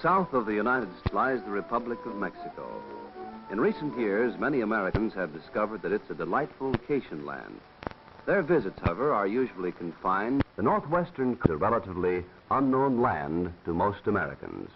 south of the United States lies the Republic of Mexico. In recent years, many Americans have discovered that it's a delightful vacation land. Their visits, however, are usually confined. The northwestern is a relatively unknown land to most Americans.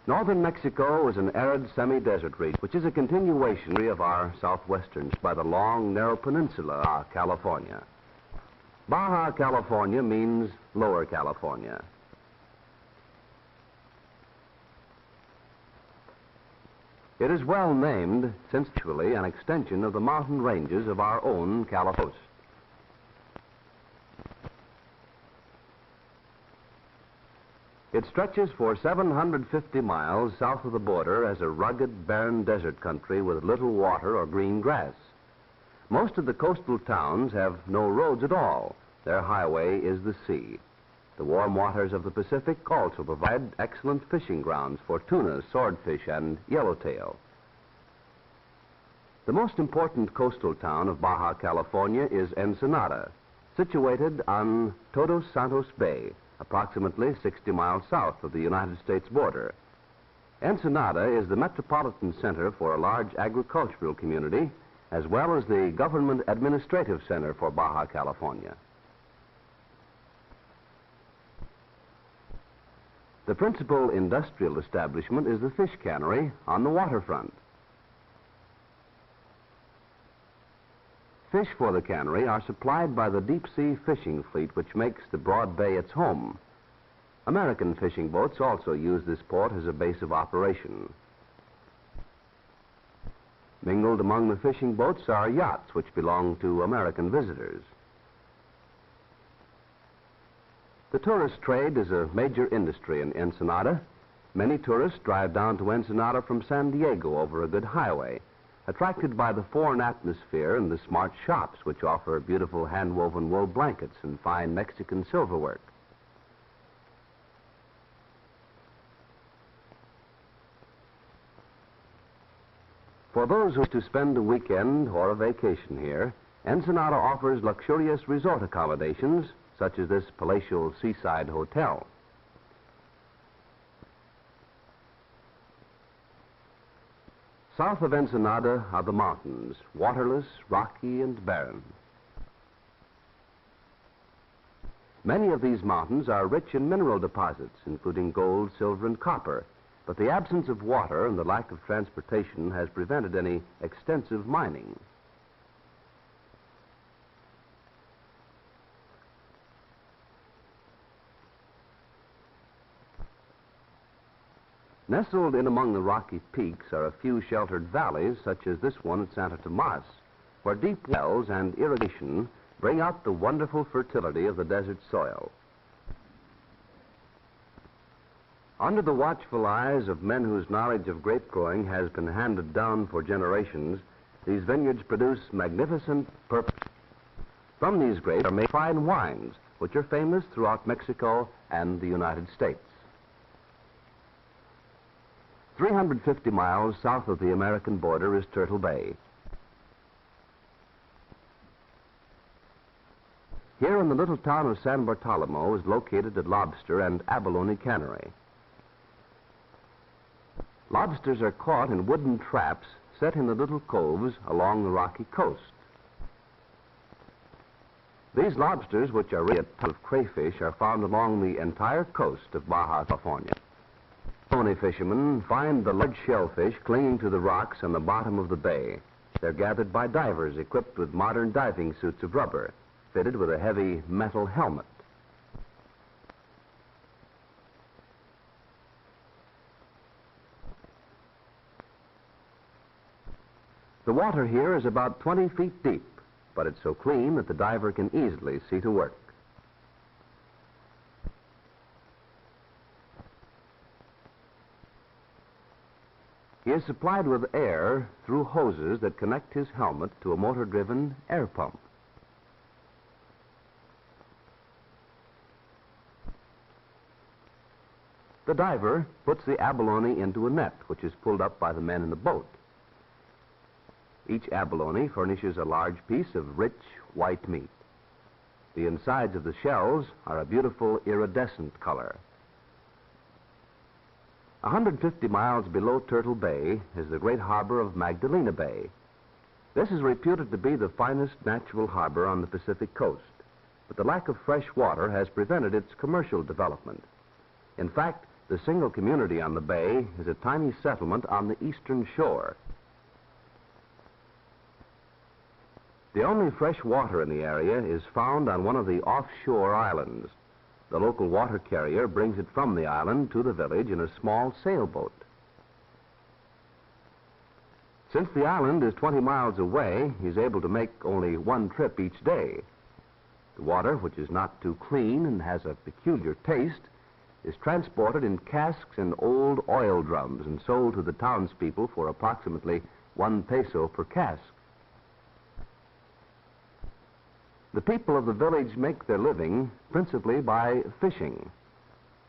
Northern Mexico is an arid semi-desert region, which is a continuation of our southwestern by the long, narrow peninsula of California. Baja California means Lower California. It is well named, since actually an extension of the mountain ranges of our own California. It stretches for 750 miles south of the border as a rugged, barren desert country with little water or green grass. Most of the coastal towns have no roads at all. Their highway is the sea. The warm waters of the Pacific also provide excellent fishing grounds for tuna, swordfish, and yellowtail. The most important coastal town of Baja California is Ensenada, situated on Todos Santos Bay, approximately 60 miles south of the United States border. Ensenada is the metropolitan center for a large agricultural community, as well as the government administrative center for Baja California. The principal industrial establishment is the fish cannery on the waterfront. Fish for the cannery are supplied by the deep-sea fishing fleet, which makes the broad bay its home. American fishing boats also use this port as a base of operation. Mingled among the fishing boats are yachts, which belong to American visitors. The tourist trade is a major industry in Ensenada. Many tourists drive down to Ensenada from San Diego over a good highway, attracted by the foreign atmosphere and the smart shops which offer beautiful hand-woven wool blankets and fine Mexican silverwork. For those who wish to spend a weekend or a vacation here, Ensenada offers luxurious resort accommodations, such as this palatial seaside hotel. South of Ensenada are the mountains, waterless, rocky, and barren. Many of these mountains are rich in mineral deposits, including gold, silver, and copper, but the absence of water and the lack of transportation has prevented any extensive mining. Nestled in among the rocky peaks are a few sheltered valleys, such as this one at Santo Tomás, where deep wells and irrigation bring out the wonderful fertility of the desert soil. Under the watchful eyes of men whose knowledge of grape growing has been handed down for generations, these vineyards produce magnificent purpose. From these grapes are made fine wines, which are famous throughout Mexico and the United States. 350 miles south of the American border is Turtle Bay. Here in the little town of San Bartolomeo is located a lobster and abalone cannery. Lobsters are caught in wooden traps set in the little coves along the rocky coast. These lobsters, which are really a type of crayfish, are found along the entire coast of Baja California. Abalone fishermen find the large shellfish clinging to the rocks on the bottom of the bay. They're gathered by divers equipped with modern diving suits of rubber, fitted with a heavy metal helmet. The water here is about 20 feet deep, but it's so clean that the diver can easily see to work. He is supplied with air through hoses that connect his helmet to a motor-driven air pump. The diver puts the abalone into a net, which is pulled up by the men in the boat. Each abalone furnishes a large piece of rich white meat. The insides of the shells are a beautiful iridescent color. 150 miles below Turtle Bay is the great harbor of Magdalena Bay. This is reputed to be the finest natural harbor on the Pacific coast, but the lack of fresh water has prevented its commercial development. In fact, the single community on the bay is a tiny settlement on the eastern shore. The only fresh water in the area is found on one of the offshore islands. The local water carrier brings it from the island to the village in a small sailboat. Since the island is 20 miles away, he's able to make only one trip each day. The water, which is not too clean and has a peculiar taste, is transported in casks and old oil drums and sold to the townspeople for approximately 1 peso per cask. The people of the village make their living principally by fishing.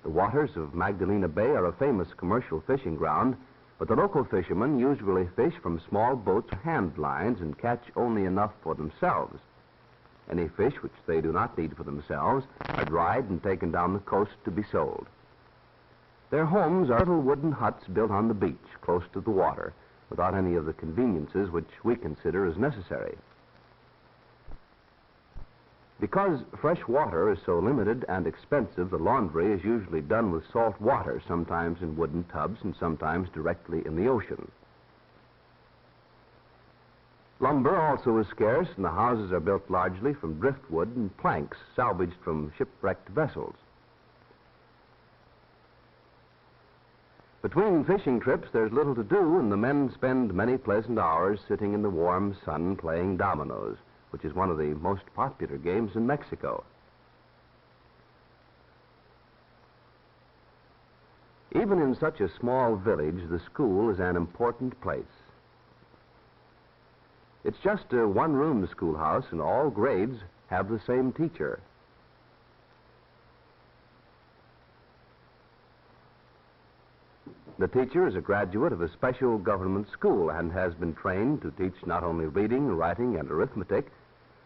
The waters of Magdalena Bay are a famous commercial fishing ground, but the local fishermen usually fish from small boats or hand lines and catch only enough for themselves. Any fish which they do not need for themselves are dried and taken down the coast to be sold. Their homes are little wooden huts built on the beach, close to the water, without any of the conveniences which we consider as necessary. Because fresh water is so limited and expensive, the laundry is usually done with salt water, sometimes in wooden tubs and sometimes directly in the ocean. Lumber also is scarce, and the houses are built largely from driftwood and planks salvaged from shipwrecked vessels. Between fishing trips, there's little to do, and the men spend many pleasant hours sitting in the warm sun playing dominoes, which is one of the most popular games in Mexico. Even in such a small village, the school is an important place. It's just a one-room schoolhouse, and all grades have the same teacher. The teacher is a graduate of a special government school and has been trained to teach not only reading, writing, and arithmetic,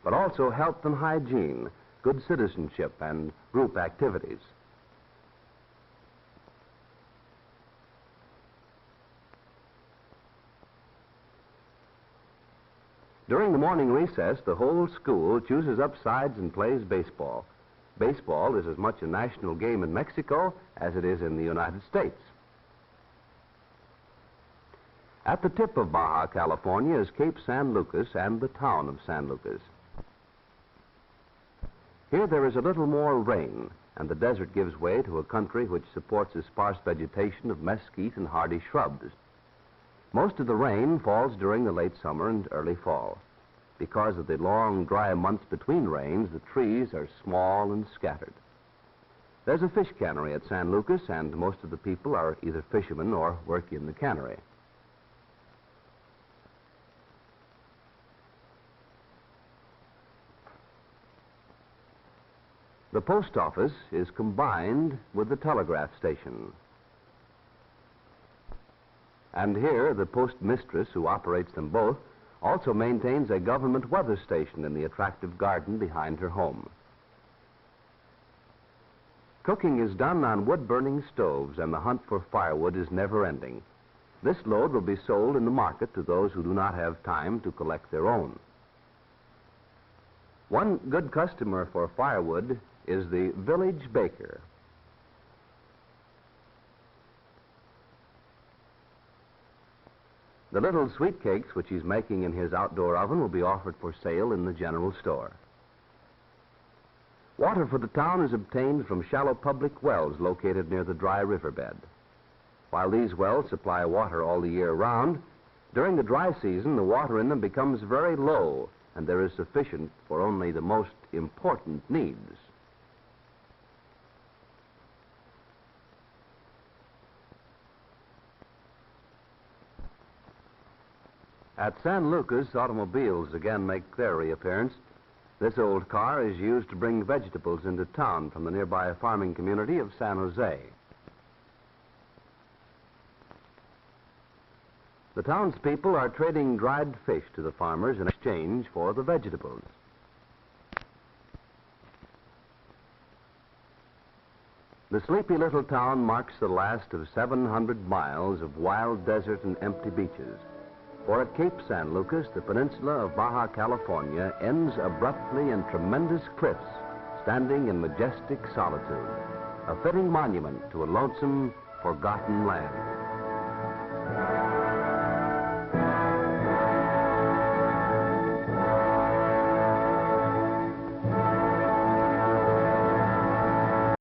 but also health and hygiene, good citizenship, and group activities. During the morning recess, the whole school chooses up sides and plays baseball. Baseball is as much a national game in Mexico as it is in the United States. At the tip of Baja, California, is Cape San Lucas and the town of San Lucas. Here there is a little more rain, and the desert gives way to a country which supports a sparse vegetation of mesquite and hardy shrubs. Most of the rain falls during the late summer and early fall. Because of the long, dry months between rains, the trees are small and scattered. There's a fish cannery at San Lucas, and most of the people are either fishermen or work in the cannery. The post office is combined with the telegraph station. And here, the postmistress, who operates them both, also maintains a government weather station in the attractive garden behind her home. Cooking is done on wood-burning stoves, and the hunt for firewood is never-ending. This load will be sold in the market to those who do not have time to collect their own. One good customer for firewood is the village baker. The little sweet cakes which he's making in his outdoor oven will be offered for sale in the general store. Water for the town is obtained from shallow public wells located near the dry riverbed. While these wells supply water all the year round, during the dry season the water in them becomes very low, and there is sufficient for only the most important needs. At San Lucas, automobiles again make their reappearance. This old car is used to bring vegetables into town from the nearby farming community of San Jose. The townspeople are trading dried fish to the farmers in exchange for the vegetables. The sleepy little town marks the last of 700 miles of wild desert and empty beaches. For at Cape San Lucas, the peninsula of Baja California ends abruptly in tremendous cliffs, standing in majestic solitude, a fitting monument to a lonesome, forgotten land.